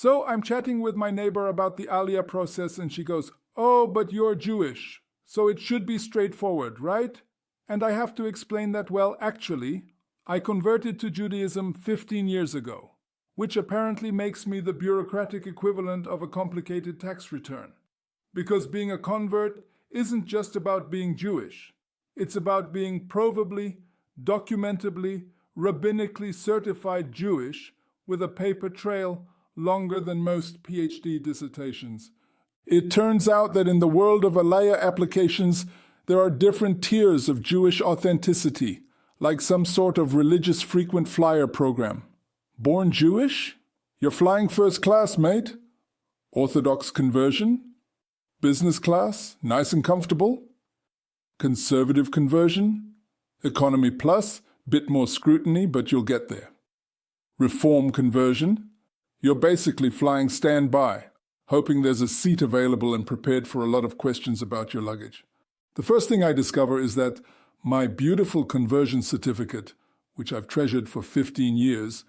So I'm chatting with my neighbor about the Aliyah process and she goes, "Oh, but you're Jewish, so it should be straightforward, right?" And I have to explain that, well, actually, I converted to Judaism 15 years ago, which apparently makes me the bureaucratic equivalent of a complicated tax return. Because being a convert isn't just about being Jewish. It's about being provably, documentably, rabbinically certified Jewish with a paper trail longer than most PhD dissertations. It turns out that in the world of Aliyah applications, there are different tiers of Jewish authenticity, like some sort of religious frequent flyer program. Born Jewish? You're flying first class, mate. Orthodox conversion? Business class? Nice and comfortable? Conservative conversion? Economy plus? Bit more scrutiny, but you'll get there. Reform conversion? You're basically flying standby, hoping there's a seat available and prepared for a lot of questions about your luggage. The first thing I discover is that my beautiful conversion certificate, which I've treasured for 15 years,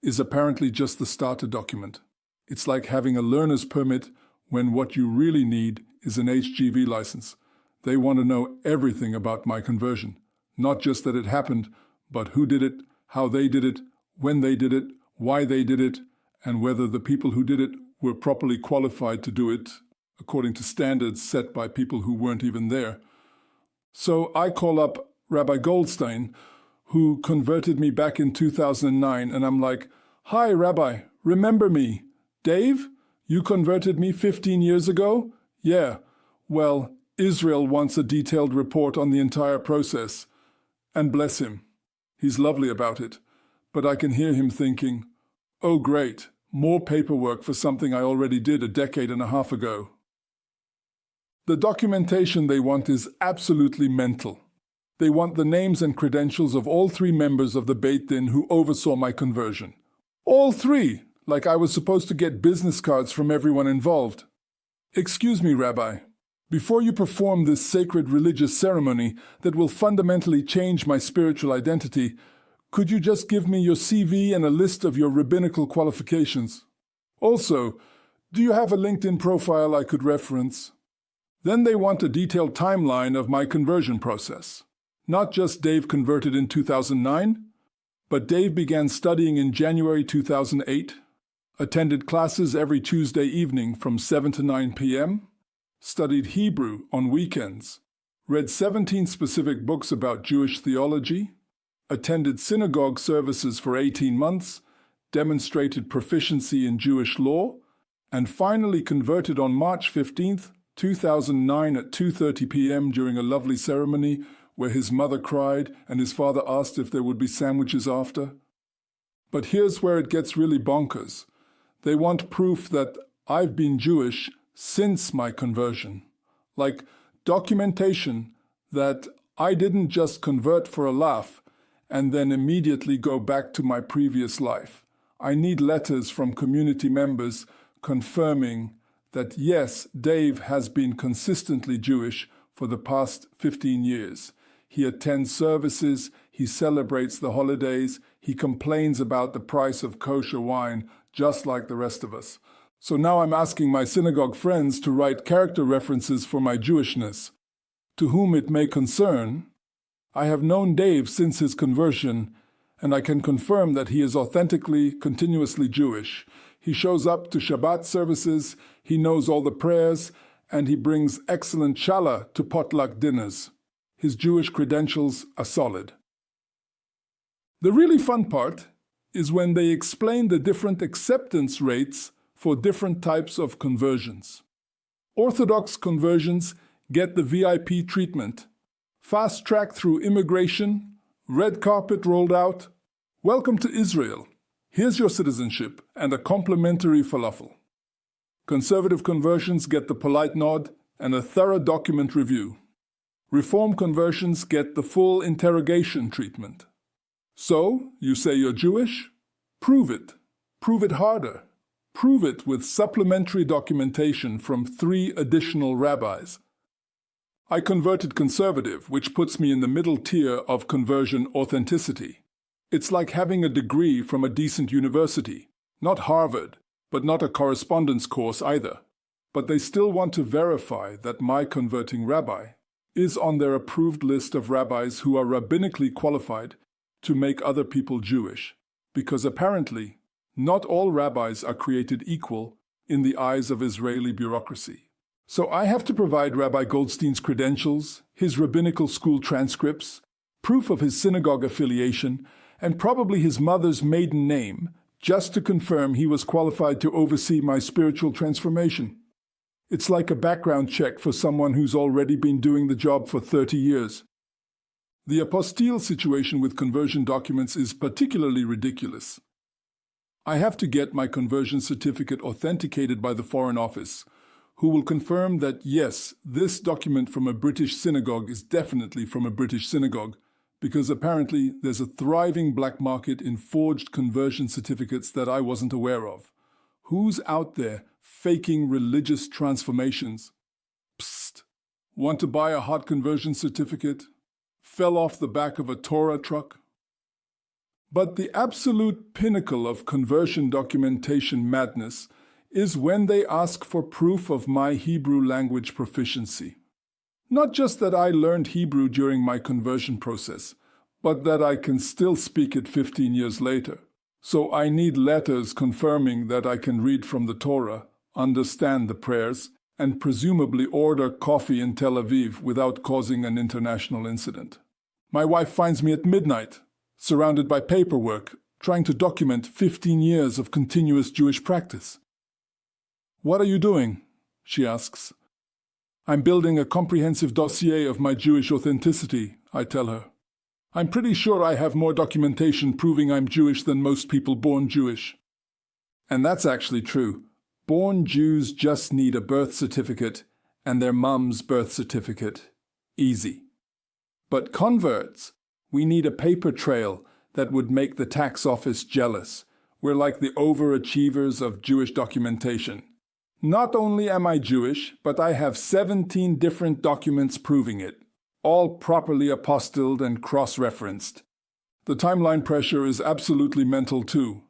is apparently just the starter document. It's like having a learner's permit when what you really need is an HGV license. They want to know everything about my conversion, not just that it happened, but who did it, how they did it, when they did it, why they did it, and whether the people who did it were properly qualified to do it according to standards set by people who weren't even there. So I call up Rabbi Goldstein, who converted me back in 2009, and I'm like, "Hi, Rabbi, remember me? Dave? You converted me 15 years ago? Yeah. Well, Israel wants a detailed report on the entire process. And bless him. He's lovely about it. But I can hear him thinking, oh great, more paperwork for something I already did a decade and a half ago." The documentation they want is absolutely mental. They want the names and credentials of all 3 members of the Beit Din who oversaw my conversion. All 3, like I was supposed to get business cards from everyone involved. Excuse me, Rabbi. Before you perform this sacred religious ceremony that will fundamentally change my spiritual identity, could you just give me your CV and a list of your rabbinical qualifications? Also, do you have a LinkedIn profile I could reference? Then they want a detailed timeline of my conversion process. Not just Dave converted in 2009, but Dave began studying in January 2008, attended classes every Tuesday evening from 7 to 9 p.m., studied Hebrew on weekends, read 17 specific books about Jewish theology, attended synagogue services for 18 months, demonstrated proficiency in Jewish law, and finally converted on March 15th, 2009 at 2:30 p.m. during a lovely ceremony where his mother cried and his father asked if there would be sandwiches after. But here's where it gets really bonkers. They want proof that I've been Jewish since my conversion, like documentation that I didn't just convert for a laugh and then immediately go back to my previous life. I need letters from community members confirming that yes, Dave has been consistently Jewish for the past 15 years. He attends services, he celebrates the holidays, he complains about the price of kosher wine, just like the rest of us. So now I'm asking my synagogue friends to write character references for my Jewishness. To whom it may concern, I have known Dave since his conversion, and I can confirm that he is authentically, continuously Jewish. He shows up to Shabbat services, he knows all the prayers, and he brings excellent challah to potluck dinners. His Jewish credentials are solid. The really fun part is when they explain the different acceptance rates for different types of conversions. Orthodox conversions get the VIP treatment. Fast track through immigration, red carpet rolled out. Welcome to Israel. Here's your citizenship and a complimentary falafel. Conservative conversions get the polite nod and a thorough document review. Reform conversions get the full interrogation treatment. So, you say you're Jewish? Prove it. Prove it harder. Prove it with supplementary documentation from 3 additional rabbis. I converted conservative, which puts me in the middle tier of conversion authenticity. It's like having a degree from a decent university, not Harvard, but not a correspondence course either. But they still want to verify that my converting rabbi is on their approved list of rabbis who are rabbinically qualified to make other people Jewish, because apparently not all rabbis are created equal in the eyes of Israeli bureaucracy. So I have to provide Rabbi Goldstein's credentials, his rabbinical school transcripts, proof of his synagogue affiliation, and probably his mother's maiden name, just to confirm he was qualified to oversee my spiritual transformation. It's like a background check for someone who's already been doing the job for 30 years. The apostille situation with conversion documents is particularly ridiculous. I have to get my conversion certificate authenticated by the Foreign Office, who will confirm that yes, this document from a British synagogue is definitely from a British synagogue, because apparently there's a thriving black market in forged conversion certificates that I wasn't aware of. Who's out there faking religious transformations? Psst. Want to buy a hot conversion certificate? Fell off the back of a Torah truck? But the absolute pinnacle of conversion documentation madness is when they ask for proof of my Hebrew language proficiency. Not just that I learned Hebrew during my conversion process, but that I can still speak it 15 years later. So I need letters confirming that I can read from the Torah, understand the prayers, and presumably order coffee in Tel Aviv without causing an international incident. My wife finds me at midnight, surrounded by paperwork, trying to document 15 years of continuous Jewish practice. "What are you doing?" she asks. "I'm building a comprehensive dossier of my Jewish authenticity," I tell her. "I'm pretty sure I have more documentation proving I'm Jewish than most people born Jewish." And that's actually true. Born Jews just need a birth certificate and their mum's birth certificate. Easy. But converts, we need a paper trail that would make the tax office jealous. We're like the overachievers of Jewish documentation. Not only am I Jewish, but I have 17 different documents proving it, all properly apostilled and cross-referenced. The timeline pressure is absolutely mental too.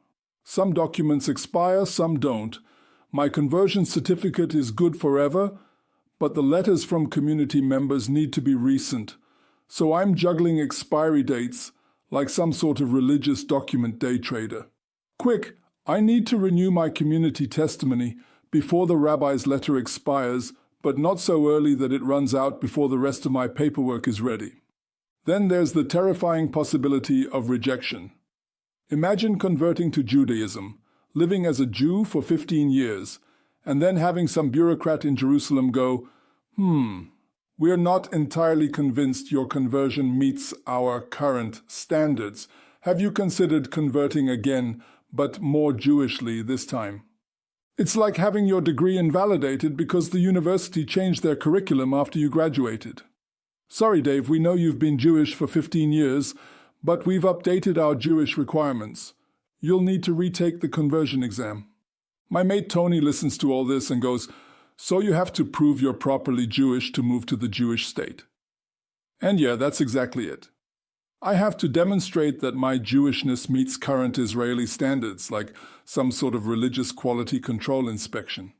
Some documents expire, some don't. My conversion certificate is good forever, but the letters from community members need to be recent. So I'm juggling expiry dates like some sort of religious document day trader. Quick, I need to renew my community testimony before the rabbi's letter expires, but not so early that it runs out before the rest of my paperwork is ready. Then there's the terrifying possibility of rejection. Imagine converting to Judaism, living as a Jew for 15 years, and then having some bureaucrat in Jerusalem go, "We're not entirely convinced your conversion meets our current standards. Have you considered converting again, but more Jewishly this time?" It's like having your degree invalidated because the university changed their curriculum after you graduated. "Sorry, Dave, we know you've been Jewish for 15 years, but we've updated our Jewish requirements. You'll need to retake the conversion exam." My mate Tony listens to all this and goes, "So you have to prove you're properly Jewish to move to the Jewish state." And yeah, that's exactly it. I have to demonstrate that my Jewishness meets current Israeli standards, like some sort of religious quality control inspection.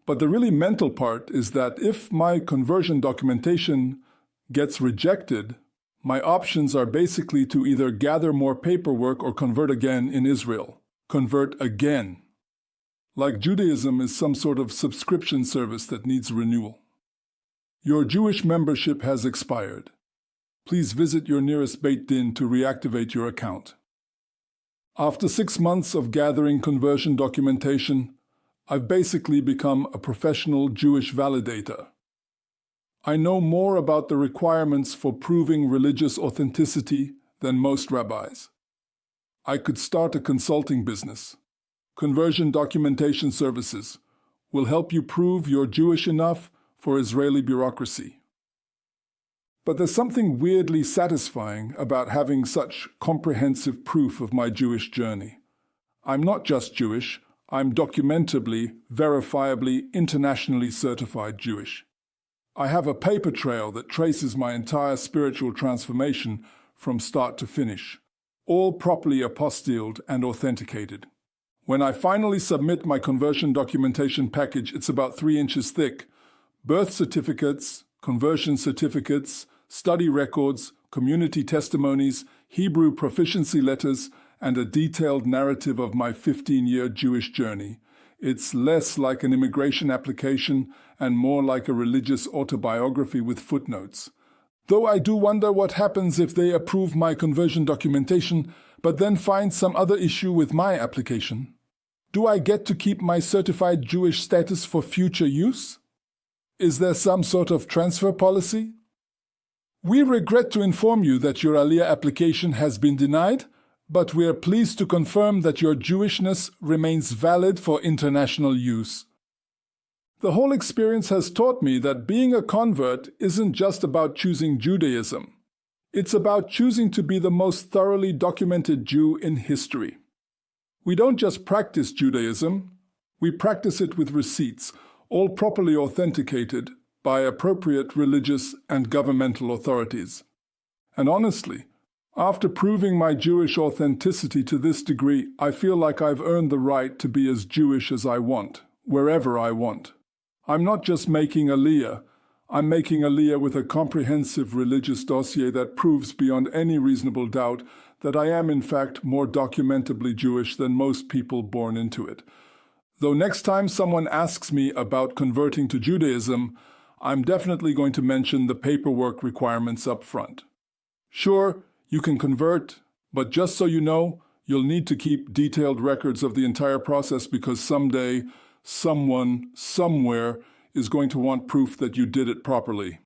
But the really mental part is that if my conversion documentation gets rejected, my options are basically to either gather more paperwork or convert again in Israel. Convert again. Like Judaism is some sort of subscription service that needs renewal. Your Jewish membership has expired. Please visit your nearest Beit Din to reactivate your account. After 6 months of gathering conversion documentation, I've basically become a professional Jewish validator. I know more about the requirements for proving religious authenticity than most rabbis. I could start a consulting business. Conversion documentation services will help you prove you're Jewish enough for Israeli bureaucracy. But there's something weirdly satisfying about having such comprehensive proof of my Jewish journey. I'm not just Jewish, I'm documentably, verifiably, internationally certified Jewish. I have a paper trail that traces my entire spiritual transformation from start to finish, all properly apostilled and authenticated. When I finally submit my conversion documentation package, it's about 3 inches thick. Birth certificates, conversion certificates, study records, community testimonies, Hebrew proficiency letters, and a detailed narrative of my 15-year Jewish journey. It's less like an immigration application and more like a religious autobiography with footnotes. Though I do wonder what happens if they approve my conversion documentation, but then find some other issue with my application. Do I get to keep my certified Jewish status for future use? Is there some sort of transfer policy? We regret to inform you that your Aliyah application has been denied, but we are pleased to confirm that your Jewishness remains valid for international use. The whole experience has taught me that being a convert isn't just about choosing Judaism. It's about choosing to be the most thoroughly documented Jew in history. We don't just practice Judaism, we practice it with receipts, all properly authenticated by appropriate religious and governmental authorities. And honestly, after proving my Jewish authenticity to this degree, I feel like I've earned the right to be as Jewish as I want, wherever I want. I'm not just making Aliyah, I'm making Aliyah with a comprehensive religious dossier that proves beyond any reasonable doubt that I am in fact more documentably Jewish than most people born into it. Though next time someone asks me about converting to Judaism, I'm definitely going to mention the paperwork requirements up front. Sure, you can convert, but just so you know, you'll need to keep detailed records of the entire process because someday, someone, somewhere is going to want proof that you did it properly.